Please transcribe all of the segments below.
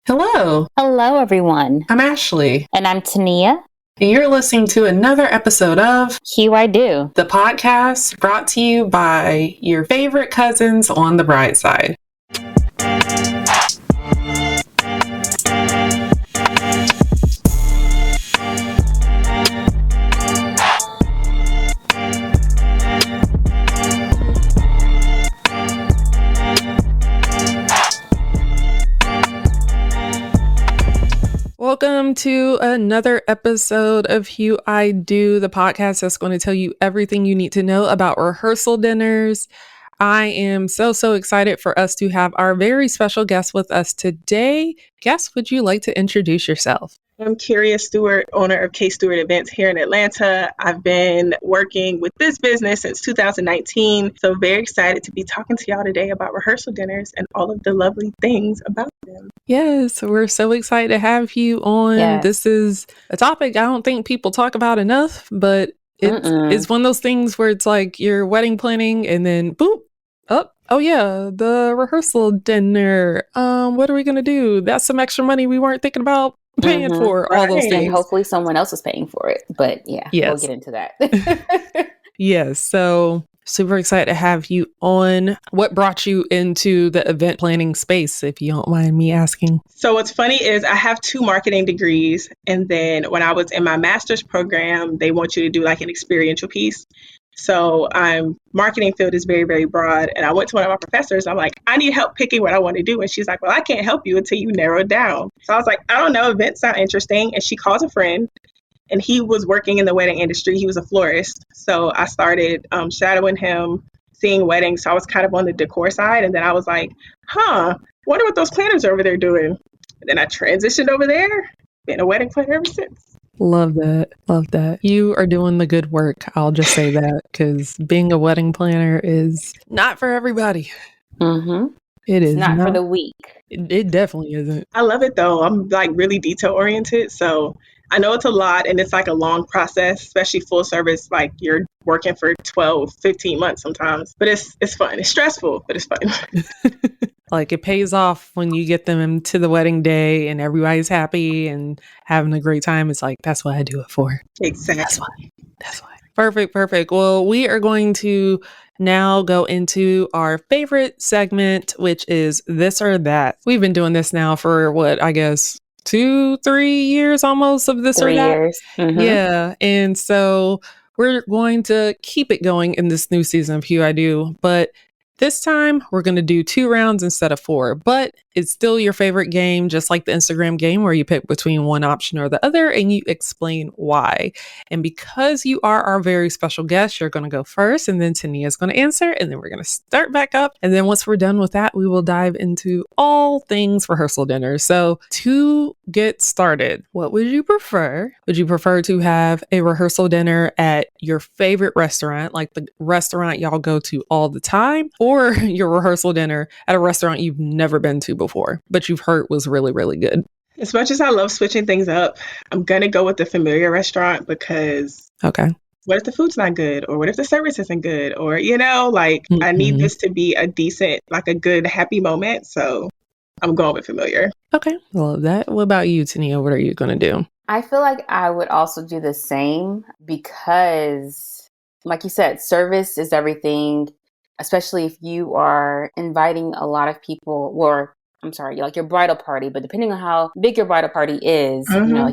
Hello, Hello, everyone. I'm Ashleigh, And I'm Toniah. and you're listening to another episode of Hue I Do. the podcast brought to you by your favorite cousins on the bride side. Welcome to another episode of Hue I Do, the podcast that's going to tell you everything you need to know about rehearsal dinners. I am so excited for us to have our very special guest with us today. Guest, would you like to introduce yourself? I'm Keria Stewart, owner of Stewart Events here in Atlanta. I've been working with this business since 2019, so very excited to be talking to y'all today about rehearsal dinners and all of the lovely things about them. Yes, we're so excited to have you on. Yes. This is a topic I don't think people talk about enough, but it's one of those things where it's like you're wedding planning and then boop, oh yeah, the rehearsal dinner. What are we going to do? That's some extra money we weren't thinking about paying for, all those Right. things. And hopefully someone else is paying for it. But yeah, we'll Yes. get into that. Yes, so super excited to have you on. What brought you into the event planning space, if you don't mind me asking? So what's funny is I have 2 marketing degrees, and then when I was in my master's program, they want you to do like an experiential piece. So marketing field is very broad, and I went to one of my professors. I'm like, I need help picking what I want to do, and she's like, well, I can't help you until you narrow it down. So I was like, I don't know, events sound interesting. And she calls a friend, and he was working in the wedding industry. He was a florist, so I started shadowing him, seeing weddings. So I was kind of on the decor side, and then I was like, wonder what those planners are over there doing. And then I transitioned over there, been a wedding planner ever since. Love that. You are doing the good work. I'll just say that, because being a wedding planner is not for everybody. It is Not for the weak. It definitely isn't. I love it though. I'm like really detail oriented, so I know it's a lot and it's like a long process, especially full service. Like you're working for 12, 15 months sometimes, but it's fun. It's stressful, but it's fun. Like it pays off when you get them to the wedding day and everybody's happy and having a great time. It's like, that's what I do it for. Exactly. That's why. Perfect. Well, we are going to now go into our favorite segment, which is this or that. We've been doing this now for what, I guess 2-3 years almost of this 3 or that. years. Yeah. And so we're going to keep it going in this new season of Hue I Do, but this time we're going to do 2 rounds instead of 4, but it's still your favorite game, just like the Instagram game where you pick between one option or the other and you explain why. And because you are our very special guest, you're going to go first, and then Taniah is going to answer, and then we're going to start back up. And then once we're done with that, we will dive into all things rehearsal dinner. So to get started, what would you prefer? Would you prefer to have a rehearsal dinner at your favorite restaurant, like the restaurant y'all go to all the time, or your rehearsal dinner at a restaurant you've never been to before, but you've heard was really good? As much as I love switching things up, I'm going to go with the familiar restaurant because what if the food's not good? Or what if the service isn't good? Or, I need this to be a decent, like a good, happy moment. So I'm going with familiar. Okay. Love that. What about you, Taniah? What are you going to do? I feel like I would also do the same because, like you said, service is everything, especially if you are inviting a lot of people, like your bridal party, but depending on how big your bridal party is,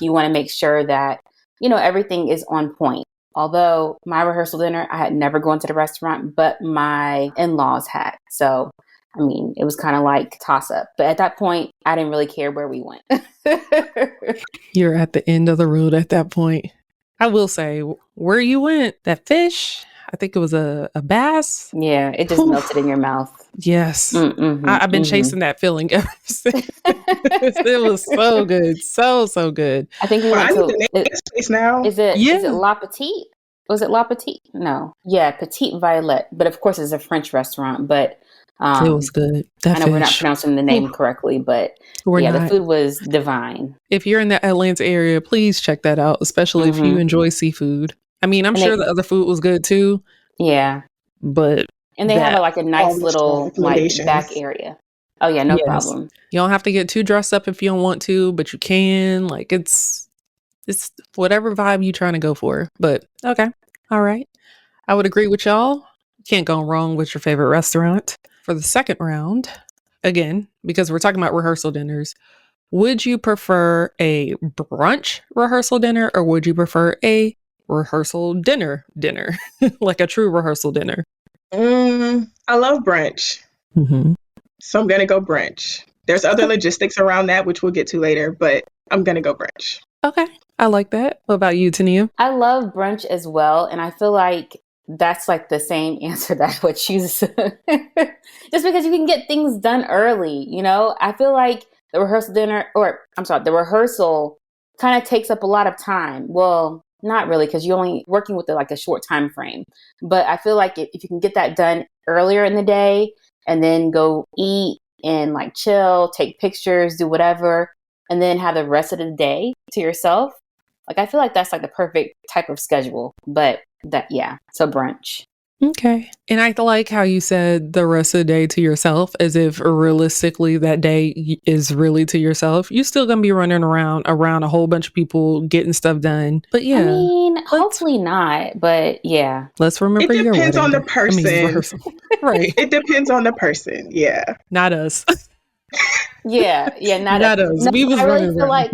you want to make sure that, everything is on point. Although my rehearsal dinner, I had never gone to the restaurant, but my in-laws had. So, it was kind of like toss up. But at that point, I didn't really care where we went. You're at the end of the road at that point. I will say, where you went, that fish, I think it was a bass. Yeah, it just melted in your mouth. Yes. I've been chasing that feeling ever since. It was so good. So good. I think we went to this place now. Is it La Petite? Was it La Petite? No. Yeah, Petite Violette. But of course it's a French restaurant, but it was good. I know we're not pronouncing the name correctly, but the food was divine. If you're in the Atlanta area, please check that out, especially if you enjoy seafood. I'm sure the other food was good too. Yeah. But And they have a nice little back area. Oh yeah, no Yes. problem. You don't have to get too dressed up if you don't want to, but you can. Like it's whatever vibe you trying to go for. But okay. All right. I would agree with y'all. Can't go wrong with your favorite restaurant. For the second round, again, because we're talking about rehearsal dinners, would you prefer a brunch rehearsal dinner or would you prefer a rehearsal dinner? Like a true rehearsal dinner? I love brunch. Mm-hmm. So I'm going to go brunch. There's other logistics around that, which we'll get to later, but I'm going to go brunch. Okay. I like that. What about you, Toniah? I love brunch as well, and I feel like that's like the same answer that I would choose. Just because you can get things done early, you know? I feel like the rehearsal kind of takes up a lot of time. Well, not really, because you're only working with like a short time frame. But I feel like if you can get that done earlier in the day and then go eat and like chill, take pictures, do whatever, and then have the rest of the day to yourself. Like, I feel like that's like the perfect type of schedule, but so brunch. Okay. And I like how you said the rest of the day to yourself, as if realistically that day is really to yourself. You're still going to be running around a whole bunch of people getting stuff done. But yeah. I mean, hopefully not, but yeah. Let's remember it your depends wedding. on the person. rehearsal. Right. It depends on the person. Yeah. Not us. Yeah, not us. No, We was I really running feel around.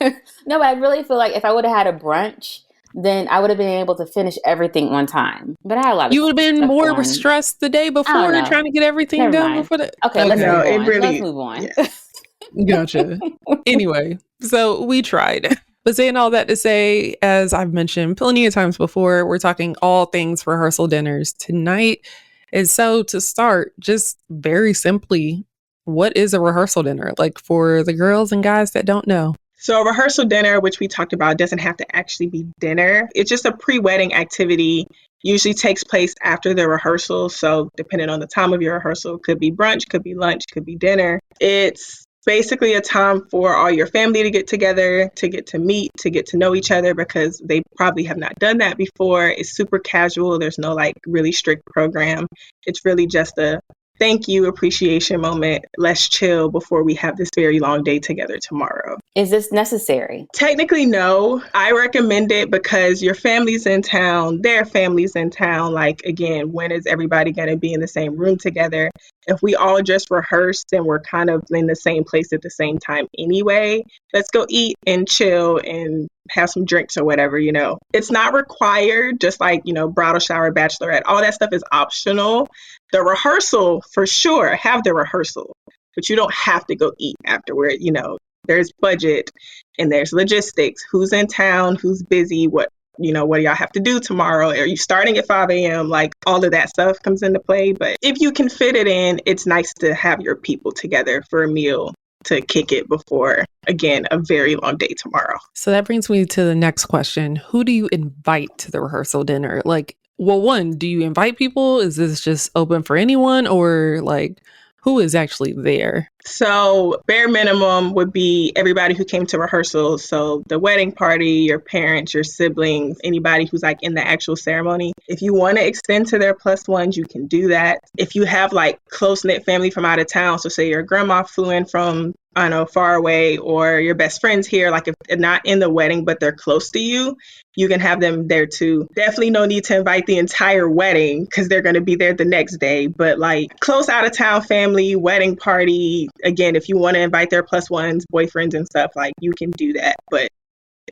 like no, but I really feel like if I would have had a brunch, then I would have been able to finish everything on time. But I had a lot of You would have been stuff more going. stressed the day I don't before know. trying to get everything Never done mind. before the. Okay, let's No, move it on. really- Let's move on. Yeah. Gotcha. Anyway, so we tried. But saying all that to say, as I've mentioned plenty of times before, we're talking all things rehearsal dinners tonight. And so to start, just very simply, what is a rehearsal dinner? Like for the girls and guys that don't know. So a rehearsal dinner, which we talked about, doesn't have to actually be dinner. It's just a pre-wedding activity. Usually takes place after the rehearsal. So depending on the time of your rehearsal, could be brunch, could be lunch, could be dinner. It's basically a time for all your family to get together, to get to meet, to get to know each other because they probably have not done that before. It's super casual. There's no like really strict program. It's really just a thank you, appreciation moment. Let's chill before we have this very long day together tomorrow. Is this necessary? Technically, no. I recommend it because your family's in town, their family's in town. Like, again, when is everybody going to be in the same room together? If we all just rehearse, then we're kind of in the same place at the same time anyway. Let's go eat and chill and have some drinks or whatever, you know. It's not required, just like, you know, bridal shower, bachelorette, all that stuff is optional. The rehearsal, for sure, have the rehearsal, but you don't have to go eat afterward, you know. There's budget and there's logistics. Who's in town? Who's busy? What do y'all have to do tomorrow? Are you starting at 5 a.m.? Like all of that stuff comes into play. But if you can fit it in, it's nice to have your people together for a meal to kick it before, again, a very long day tomorrow. So that brings me to the next question. Who do you invite to the rehearsal dinner? Like, well, one, do you invite people? Is this just open for anyone or like who is actually there? So bare minimum would be everybody who came to rehearsal. So the wedding party, your parents, your siblings, anybody who's like in the actual ceremony. If you want to extend to their plus ones, you can do that. If you have like close knit family from out of town, so say your grandma flew in from far away, or your best friends here, like if they're not in the wedding, but they're close to you, you can have them there too. Definitely no need to invite the entire wedding because they're going to be there the next day. But like close out of town family, wedding party, again, if you want to invite their plus ones, boyfriends and stuff, like you can do that. But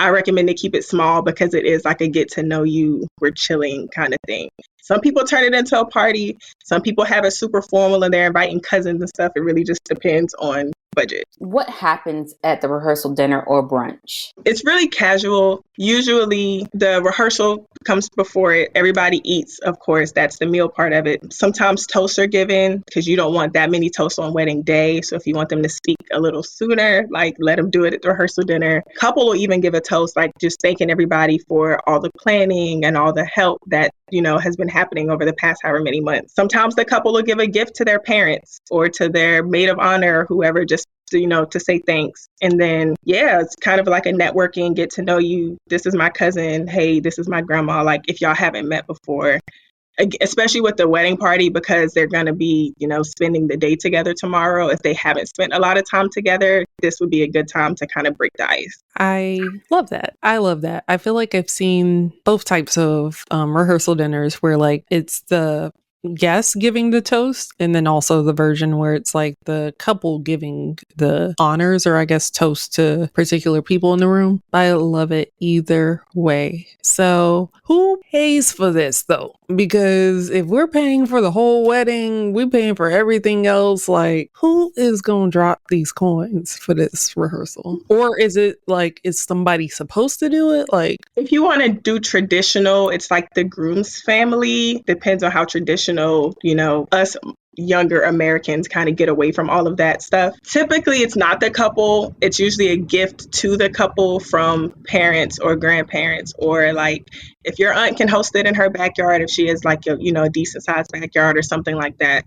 I recommend to keep it small because it is like a get to know you, we're chilling kind of thing. Some people turn it into a party. Some people have it super formal and they're inviting cousins and stuff. It really just depends on budget. What happens at the rehearsal dinner or brunch? It's really casual. Usually the rehearsal comes before it. Everybody eats, of course. That's the meal part of it. Sometimes toasts are given because you don't want that many toasts on wedding day. So if you want them to speak a little sooner, like let them do it at the rehearsal dinner. Couple will even give a toast, like just thanking everybody for all the planning and all the help that, has been happening over the past however many months. Sometimes the couple will give a gift to their parents or to their maid of honor or whoever, just to say thanks. And then, it's kind of like a networking, get to know you. This is my cousin. Hey, this is my grandma. Like if y'all haven't met before, especially with the wedding party, because they're going to be, spending the day together tomorrow. If they haven't spent a lot of time together, this would be a good time to kind of break the ice. I love that. I love that. I feel like I've seen both types of rehearsal dinners where like it's the guest giving the toast and then also the version where it's like the couple giving the honors or I guess toast to particular people in the room. I love it either way. So who pays for this though? Because if we're paying for the whole wedding, we're paying for everything else. Like who is going to drop these coins for this rehearsal? Or is it like, is somebody supposed to do it? Like if you want to do traditional, it's like the groom's family. Depends on how traditional, us younger Americans kind of get away from all of that stuff. Typically, it's not the couple. It's usually a gift to the couple from parents or grandparents, or like if your aunt can host it in her backyard, if she has like a decent sized backyard or something like that.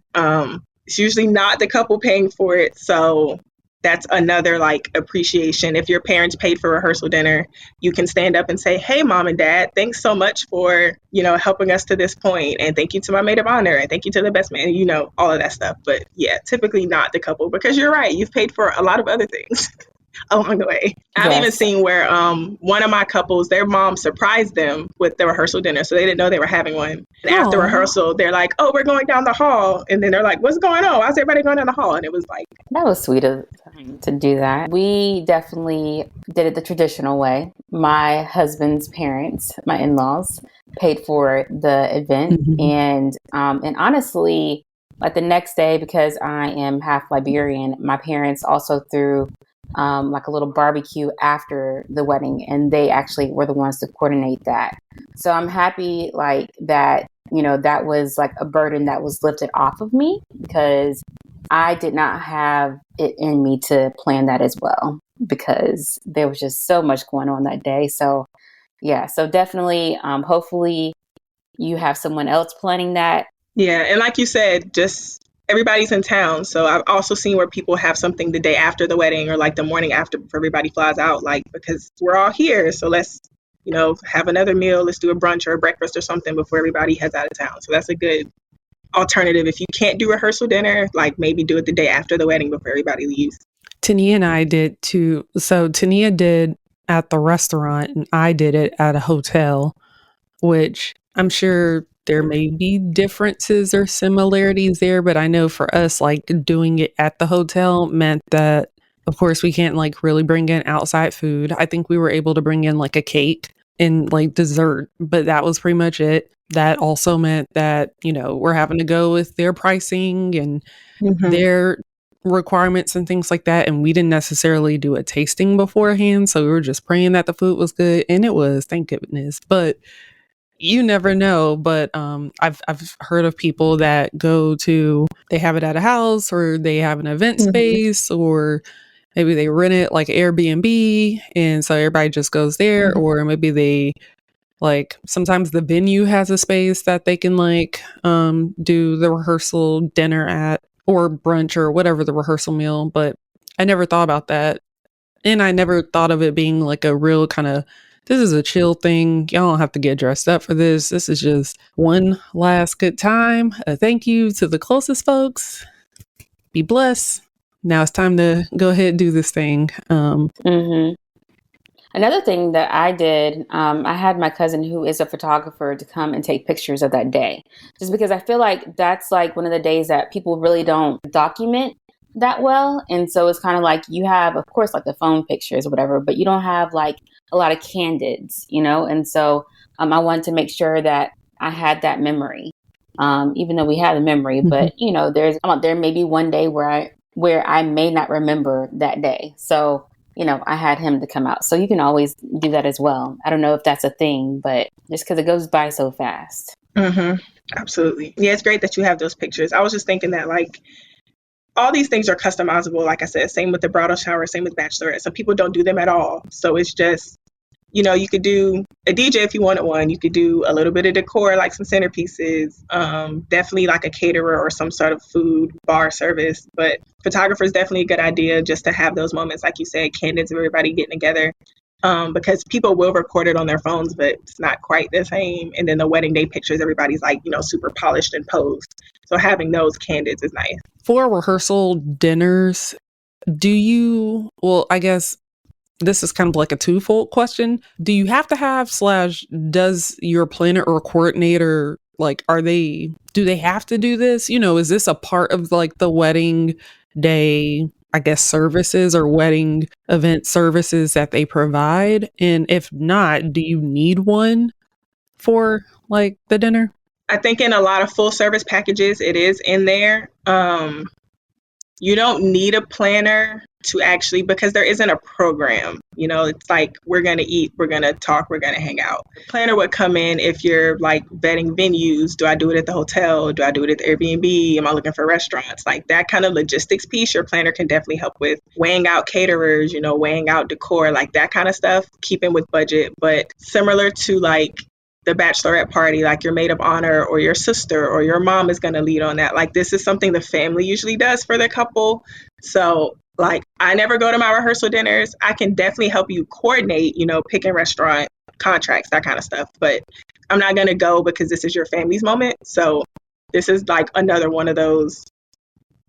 It's usually not the couple paying for it. So that's another like appreciation. If your parents paid for rehearsal dinner, you can stand up and say, hey, mom and dad, thanks so much for, helping us to this point. And thank you to my maid of honor. And thank you to the best man, all of that stuff. But yeah, typically not the couple, because you're right. You've paid for a lot of other things along the way. I've even seen where one of my couples, their mom surprised them with the rehearsal dinner. So they didn't know they were having one. And after rehearsal, they're like, oh, we're going down the hall. And then they're like, what's going on? Why is everybody going down the hall? And it was like, that was sweet of them to do that. We definitely did it the traditional way. My husband's parents, my in-laws, paid for the event. And honestly, like the next day, because I am half Liberian, my parents also threw like a little barbecue after the wedding, and they actually were the ones to coordinate that. So I'm happy like that, that was like a burden that was lifted off of me, because I did not have it in me to plan that as well, because there was just so much going on that day. So yeah, so definitely, hopefully you have someone else planning that. Yeah, and like you said, just everybody's in town. So I've also seen where people have something the day after the wedding or like the morning after before everybody flies out, like because we're all here. So let's, have another meal. Let's do a brunch or a breakfast or something before everybody heads out of town. So that's a good alternative. If you can't do rehearsal dinner, like maybe do it the day after the wedding before everybody leaves. Toniah and I did too. So Toniah did at the restaurant and I did it at a hotel, which I'm sure there may be differences or similarities there, but I know for us, like doing it at the hotel meant that, of course, we can't like really bring in outside food. I think we were able to bring in like a cake and like dessert, but that was pretty much it. That also meant that, we're having to go with their pricing and their requirements and things like that. And we didn't necessarily do a tasting beforehand. So we were just praying that the food was good, and it was, thank goodness. But you never know. But I've heard of people that they have it at a house, or they have an event space, or maybe they rent it like Airbnb. And so everybody just goes there, or maybe they like sometimes the venue has a space that they can like do the rehearsal dinner at, or brunch, or whatever the rehearsal meal. But I never thought about that. And I never thought of it being like a real kind of, this is a chill thing. Y'all don't have to get dressed up for this. This is just one last good time. A thank you to the closest folks. Be blessed. Now it's time to go ahead and do this thing. Another thing that I did, I had my cousin who is a photographer to come and take pictures of that day, just because I feel like that's like one of the days that people really don't document that well. And so it's kind of like you have, of course, like the phone pictures or whatever, but you don't have like a lot of candids, And so I wanted to make sure that I had that memory, even though we had a memory. But, there may be one day where I may not remember that day. So I had him to come out. So you can always do that as well. I don't know if that's a thing, but just because it goes by so fast. Absolutely. Yeah, it's great that you have those pictures. I was just thinking that like all these things are customizable. Like I said, same with the bridal shower, same with bachelorette. Some people don't do them at all. So it's just, you could do a DJ if you wanted one. You could do a little bit of decor, like some centerpieces, definitely like a caterer or some sort of food bar service. But photographer is definitely a good idea just to have those moments, like you said, candids of everybody getting together. because people will record it on their phones, but it's not quite the same. And then the wedding day pictures, everybody's like, super polished and posed. So having those candids is nice. For rehearsal dinners, I guess this is kind of like a twofold question. Do you have to have / does your planner or coordinator, do they have to do this? Is this a part of like the wedding day, I guess, services or wedding event services that they provide? And if not, do you need one for like the dinner? I think in a lot of full service packages, it is in there. You don't need a planner to actually, because there isn't a program. It's like, we're going to eat, we're going to talk, we're going to hang out. Planner would come in if you're like vetting venues. Do I do it at the hotel? Do I do it at the Airbnb? Am I looking for restaurants? Like that kind of logistics piece, your planner can definitely help with. Weighing out caterers, weighing out decor, like that kind of stuff, keeping with budget. But similar to like the bachelorette party, like your maid of honor or your sister or your mom is going to lead on that. Like this is something the family usually does for the couple. So like I never go to my rehearsal dinners. I can definitely help you coordinate, picking restaurant contracts, that kind of stuff. But I'm not going to go because this is your family's moment. So this is like another one of those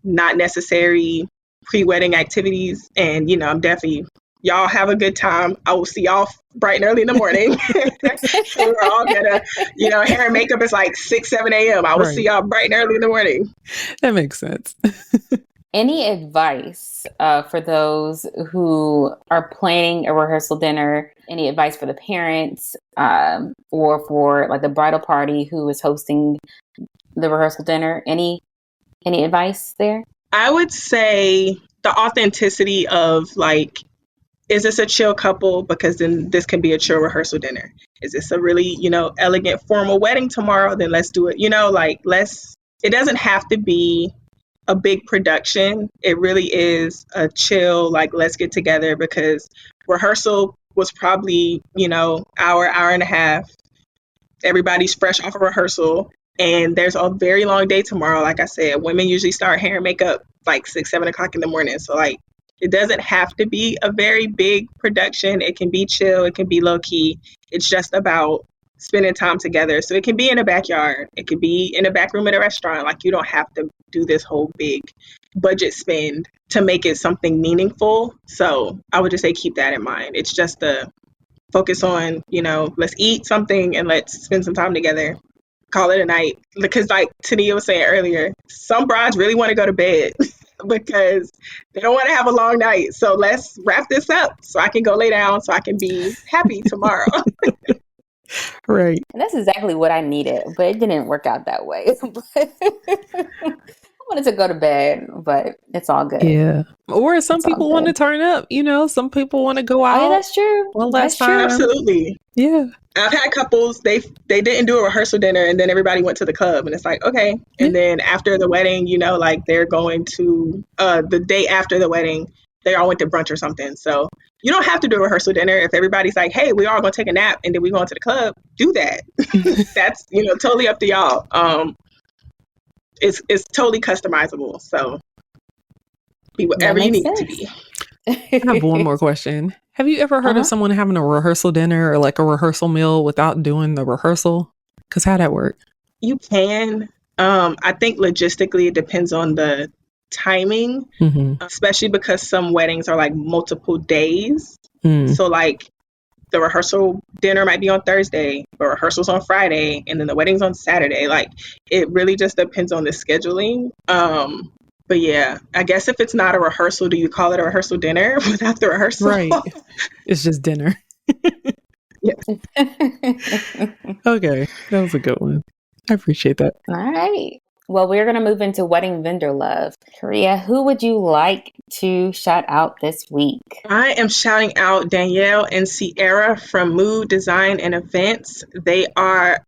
not necessary pre-wedding activities. And, I'm definitely, y'all have a good time. I will see y'all bright and early in the morning. So we're all gonna, hair and makeup is like 6, 7 a.m. I will see y'all bright and early in the morning. That makes sense. Any advice for those who are planning a rehearsal dinner? Any advice for the parents or for like the bridal party who is hosting the rehearsal dinner? Any advice there? I would say the authenticity of like, is this a chill couple? Because then this can be a chill rehearsal dinner. Is this a really, elegant formal wedding tomorrow? Then let's do it. It doesn't have to be a big production. It really is a chill, like, let's get together, because rehearsal was probably, hour and a half. Everybody's fresh off of rehearsal. And there's a very long day tomorrow. Like I said, women usually start hair and makeup like 6, 7 o'clock in the morning. So like, it doesn't have to be a very big production. It can be chill. It can be low key. It's just about spending time together. So it can be in a backyard. It could be in a back room at a restaurant. Like you don't have to do this whole big budget spend to make it something meaningful. So I would just say keep that in mind. It's just the focus on, let's eat something and let's spend some time together. Call it a night. Because like Toniah was saying earlier, some brides really want to go to bed because they don't want to have a long night. So let's wrap this up so I can go lay down so I can be happy tomorrow. Right. And that's exactly what I needed, but it didn't work out that way. I wanted to go to bed, but it's all good. Yeah. Or some people want to turn up, some people want to go out. Oh, yeah, that's true. One last time. Absolutely. Yeah. I've had couples, they didn't do a rehearsal dinner and then everybody went to the club and it's like, okay. And then after the wedding, like they're going to, the day after the wedding, they all went to brunch or something. So you don't have to do a rehearsal dinner. If everybody's like, hey, we all going to take a nap and then we go into the club, do that. That's, totally up to y'all. It's totally customizable. So be whatever you need to be. I have one more question. Have you ever heard of someone having a rehearsal dinner or like a rehearsal meal without doing the rehearsal? Because how'd that work? You can. I think logistically it depends on the timing, especially because some weddings are like multiple days. So like the rehearsal dinner might be on Thursday, but rehearsal's on Friday, and then the wedding's on Saturday. Like it really just depends on the scheduling. But yeah, I guess if it's not a rehearsal, do you call it a rehearsal dinner without the rehearsal? Right. It's just dinner. Yeah. Okay. That was a good one. I appreciate that. All right. Well, we're going to move into wedding vendor love. Keria, who would you like to shout out this week? I am shouting out Danielle and Sierra from Mood Design and Events. They are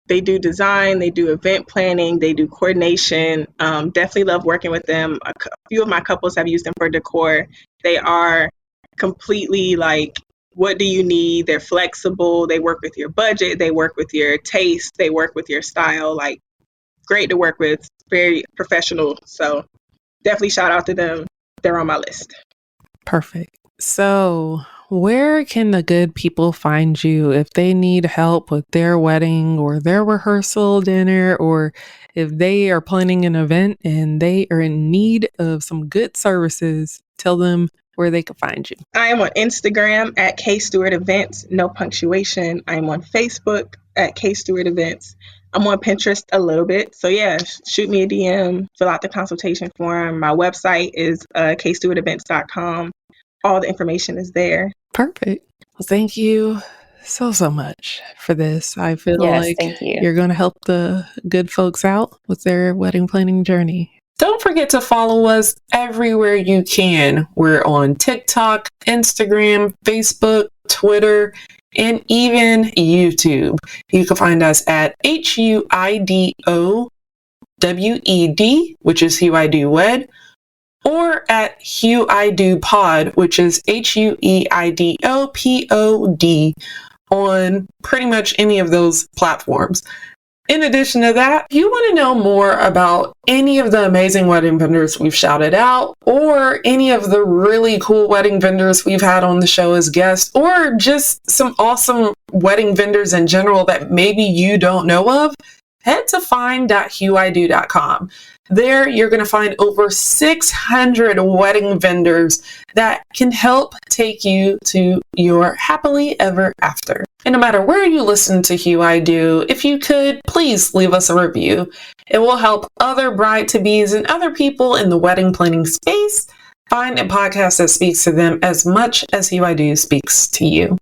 they do design, they do event planning, they do coordination. Definitely love working with them. A few of my couples have used them for decor. They are completely like, what do you need? They're flexible. They work with your budget. They work with your taste. They work with your style. Like, great to work with. Very professional. So definitely shout out to them. They're on my list. Perfect. So where can the good people find you if they need help with their wedding or their rehearsal dinner, or if they are planning an event and they are in need of some good services? Tell them where they can find you. I am on Instagram at K Stewart Events, no punctuation. I'm on Facebook at K Stewart Events. I'm on Pinterest a little bit. So yeah, shoot me a DM, fill out the consultation form. My website is kstewartevents.com. All the information is there. Perfect. Well, thank you so much for this. I feel Yes, like thank you. you're going to help the good folks out with their wedding planning journey. Don't forget to follow us everywhere you can. We're on TikTok, Instagram, Facebook, Twitter, and even YouTube. You can find us at HUIDOWED, which is Hue I Do Wed, or at Hue I Do Pod, which is HUEIDOPOD, on pretty much any of those platforms. In addition to that, if you want to know more about any of the amazing wedding vendors we've shouted out, or any of the really cool wedding vendors we've had on the show as guests, or just some awesome wedding vendors in general that maybe you don't know of, head to find.hueido.com. There, you're going to find over 600 wedding vendors that can help take you to your happily ever after. And no matter where you listen to Hue I Do, if you could, please leave us a review. It will help other bride-to-bes and other people in the wedding planning space find a podcast that speaks to them as much as Hue I Do speaks to you.